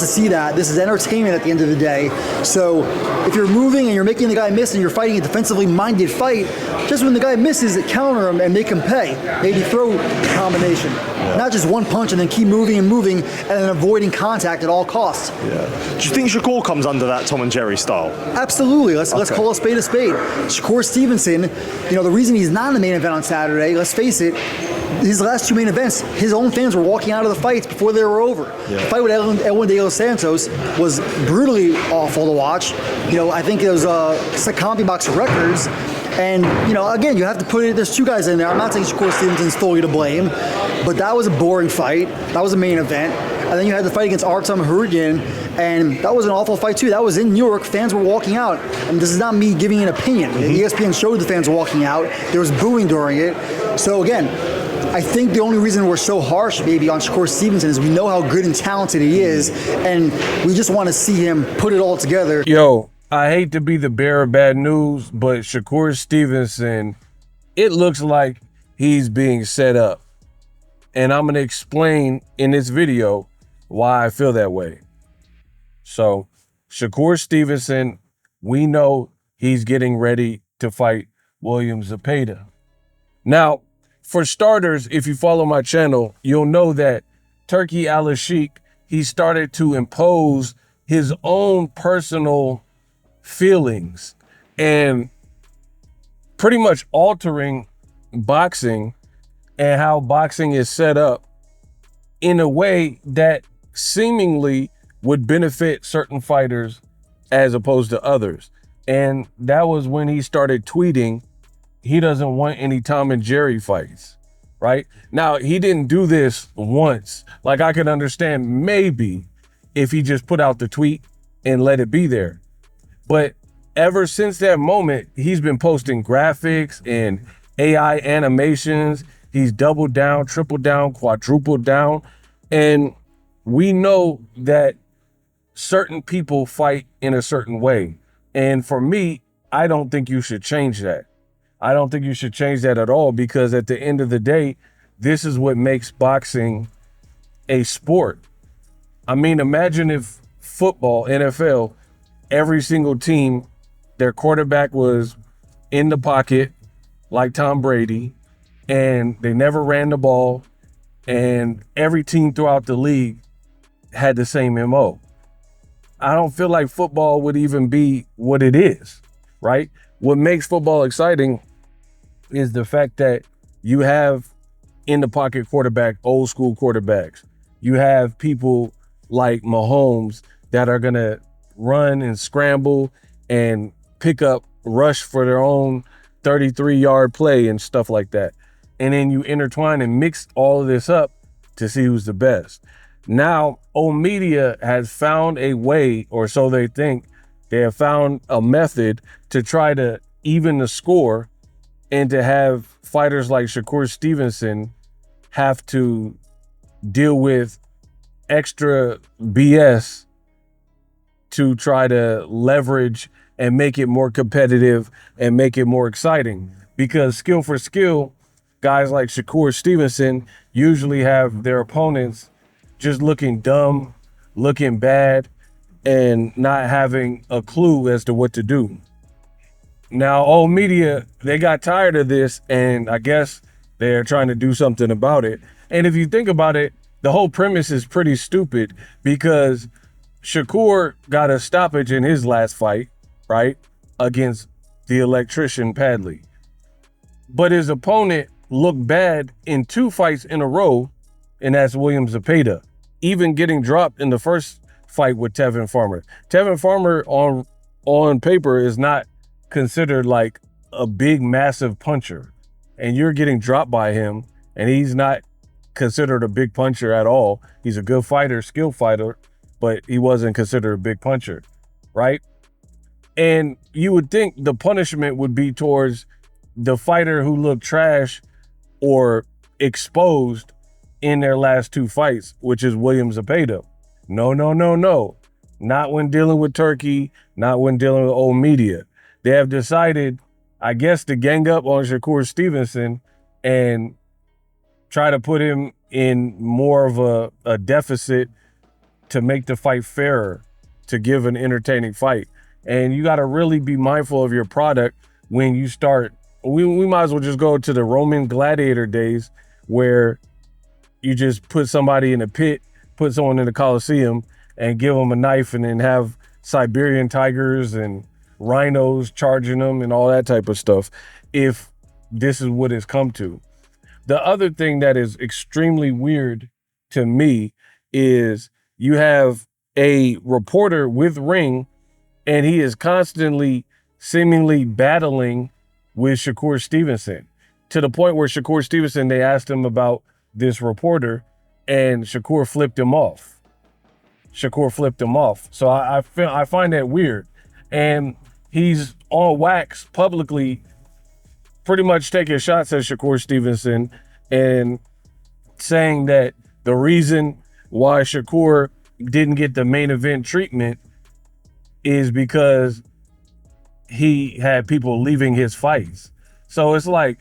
to see that. This is entertainment at the end of the day. So if you're moving and you're making the guy miss and you're fighting a defensively minded fight, just when the guy misses, counter him and make him pay. Maybe throw a combination. Yeah. Not just one punch and then keep moving and moving and then avoiding contact at all costs. Yeah. Do you think Shakur comes under that Tom and Jerry style? Absolutely. Let's call a spade a spade. Shakur Stevenson, the reason he's not in the main event on Saturday, let's face it, his last two main events, his own fans were walking out of the fights before they were over. Yeah. The fight with Edwin de los Santos was brutally awful to watch. I think it was set CompuBox records. And, again, you have to put it, there's two guys in there. I'm not saying Shakur Stevenson's fully to blame, but that was a boring fight. That was a main event. And then you had the fight against Artem Hurricane, and that was an awful fight too. That was in New York. Fans were walking out. And this is not me giving an opinion. ESPN showed the fans walking out. There was booing during it. So, again, I think the only reason we're so harsh maybe on Shakur Stevenson is we know how good and talented he is, and we just want to see him put it all together. Yo, I hate to be the bearer of bad news, but Shakur Stevenson, it looks like he's being set up. And I'm going to explain in this video why I feel that way. So, Shakur Stevenson, we know he's getting ready to fight William Zepeda. Now, for starters, if you follow my channel, you'll know that Turki Alalshikh, he started to impose his own personal feelings and pretty much altering boxing and how boxing is set up in a way that seemingly would benefit certain fighters as opposed to others. And that was when he started tweeting he doesn't want any Tom and Jerry fights, right? Now, he didn't do this once. Like, I could understand maybe if he just put out the tweet and let it be there. But ever since that moment, he's been posting graphics and AI animations. He's doubled down, tripled down, quadrupled down. And we know that certain people fight in a certain way. And for me, I don't think you should change that. I don't think you should change that at all, because at the end of the day, this is what makes boxing a sport. I mean, imagine if football, NFL, every single team, their quarterback was in the pocket like Tom Brady, and they never ran the ball, and every team throughout the league had the same MO. I don't feel like football would even be what it is, right? What makes football exciting is the fact that you have in the pocket quarterback, old school quarterbacks. You have people like Mahomes that are gonna run and scramble and pick up, rush for their own 33-yard play and stuff like that. And then you intertwine and mix all of this up to see who's the best. Now, old media has found a way, or so they think, they have found a method to try to even the score and to have fighters like Shakur Stevenson have to deal with extra BS to try to leverage and make it more competitive and make it more exciting. Because skill for skill, guys like Shakur Stevenson usually have their opponents just looking dumb, looking bad, and not having a clue as to what to do. Now, old media, they got tired of this, and I guess they're trying to do something about it. And if you think about it, the whole premise is pretty stupid, because Shakur got a stoppage in his last fight, right, against the electrician Padley. But his opponent looked bad in 2 fights in a row, and that's William Zepeda, even getting dropped in the first fight with Tevin Farmer. Tevin Farmer on paper is not considered like a big, massive puncher, and you're getting dropped by him, and he's not considered a big puncher at all. He's a good fighter, skilled fighter, but he wasn't considered a big puncher, right? And you would think the punishment would be towards the fighter who looked trash or exposed in their last 2 fights, which is William Zepeda. No, no, no, no. Not when dealing with Turkey, not when dealing with old media. They have decided, I guess, to gang up on Shakur Stevenson and try to put him in more of a deficit to make the fight fairer, to give an entertaining fight. And you got to really be mindful of your product when you start. We might as well just go to the Roman gladiator days where you just put somebody in a pit, put someone in the Coliseum and give them a knife and then have Siberian tigers and rhinos charging them and all that type of stuff, if this is what it's come to. The other thing that is extremely weird to me is you have a reporter with ring and he is constantly seemingly battling with Shakur Stevenson, to the point where Shakur Stevenson, they asked him about this reporter and Shakur flipped him off. So I find that weird. And he's on wax publicly, pretty much taking shots at Shakur Stevenson and saying that the reason why Shakur didn't get the main event treatment is because he had people leaving his fights. So it's like,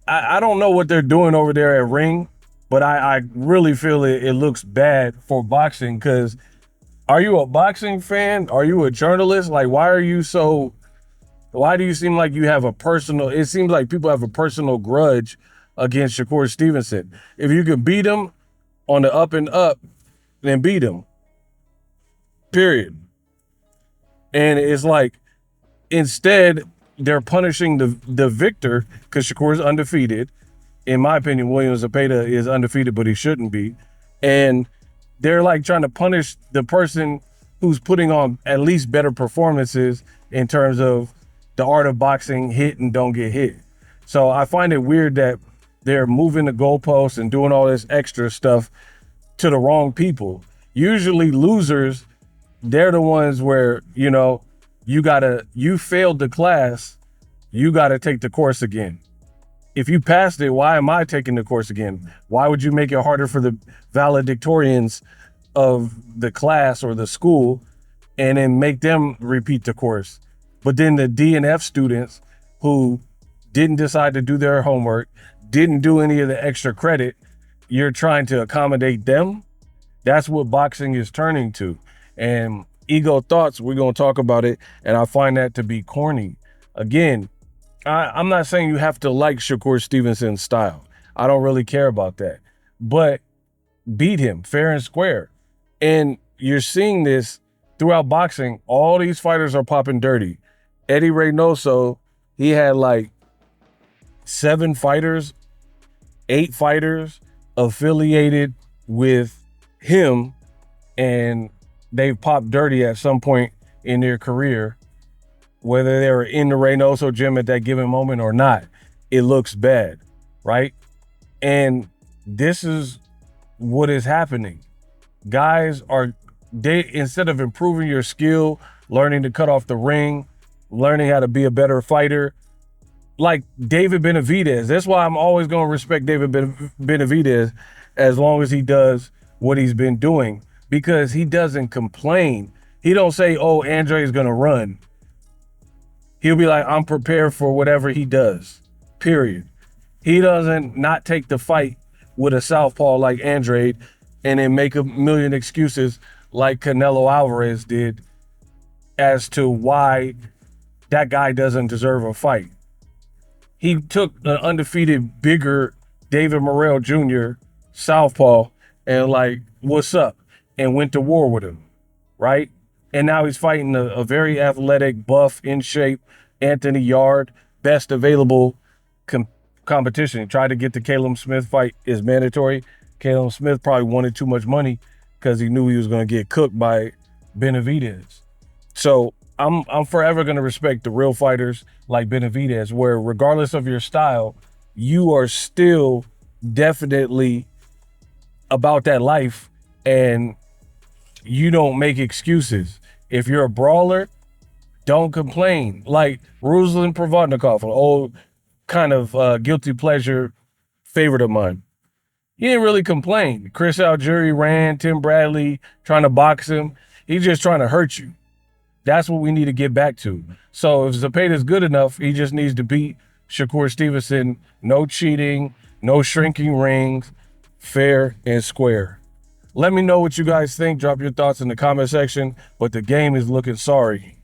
I don't know what they're doing over there at Ring, but I really feel it looks bad for boxing, because are you a boxing fan? Are you a journalist? Like, why do you seem like you have it seems like people have a personal grudge against Shakur Stevenson. If you can beat him on the up and up, then beat him. Period. And it's like, instead, they're punishing the victor, because Shakur is undefeated. In my opinion, William Zepeda is undefeated, but he shouldn't be. And they're like trying to punish the person who's putting on at least better performances in terms of the art of boxing, hit and don't get hit. So I find it weird that they're moving the goalposts and doing all this extra stuff to the wrong people. Usually losers, they're the ones where, you failed the class, you gotta take the course again. If you passed it, why am I taking the course again? Why would you make it harder for the valedictorians of the class or the school and then make them repeat the course? But then the D and F students who didn't decide to do their homework, didn't do any of the extra credit, you're trying to accommodate them? That's what boxing is turning to. And ego thoughts, we're going to talk about it, and I find that to be corny. Again, I'm not saying you have to like Shakur Stevenson's style. I don't really care about that. But beat him fair and square. And you're seeing this throughout boxing. All these fighters are popping dirty. Eddie Reynoso, he had like 8 fighters affiliated with him, and they've popped dirty at some point in their career. Whether they were in the Reynoso gym at that given moment or not, it looks bad, right? And this is what is happening. Guys instead of improving your skill, learning to cut off the ring, learning how to be a better fighter, like David Benavidez. That's why I'm always going to respect David Benavidez as long as he does what he's been doing, because he doesn't complain. He don't say, oh, Andre is going to run. He'll be like, I'm prepared for whatever he does, period. He doesn't not take the fight with a southpaw like Andre and then make a million excuses like Canelo Alvarez did as to why that guy doesn't deserve a fight. He took an undefeated, bigger David Morrell Jr. southpaw and like, what's up? And went to war with him, right? And now he's fighting a very athletic, buff, in shape Anthony Yard, best available competition. He tried to get the Caleb Smith fight, is mandatory. Caleb Smith probably wanted too much money because he knew he was going to get cooked by Benavidez. So I'm forever going to respect the real fighters like Benavidez, where regardless of your style, you are still definitely about that life and you don't make excuses. If you're a brawler, don't complain. Like Ruslan Provodnikov, an old kind of guilty pleasure favorite of mine. He didn't really complain. Chris Algieri ran, Tim Bradley trying to box him. He's just trying to hurt you. That's what we need to get back to. So if Zepeda's good enough, he just needs to beat Shakur Stevenson. No cheating, no shrinking rings, fair and square. Let me know what you guys think. Drop your thoughts in the comment section. But the game is looking sorry.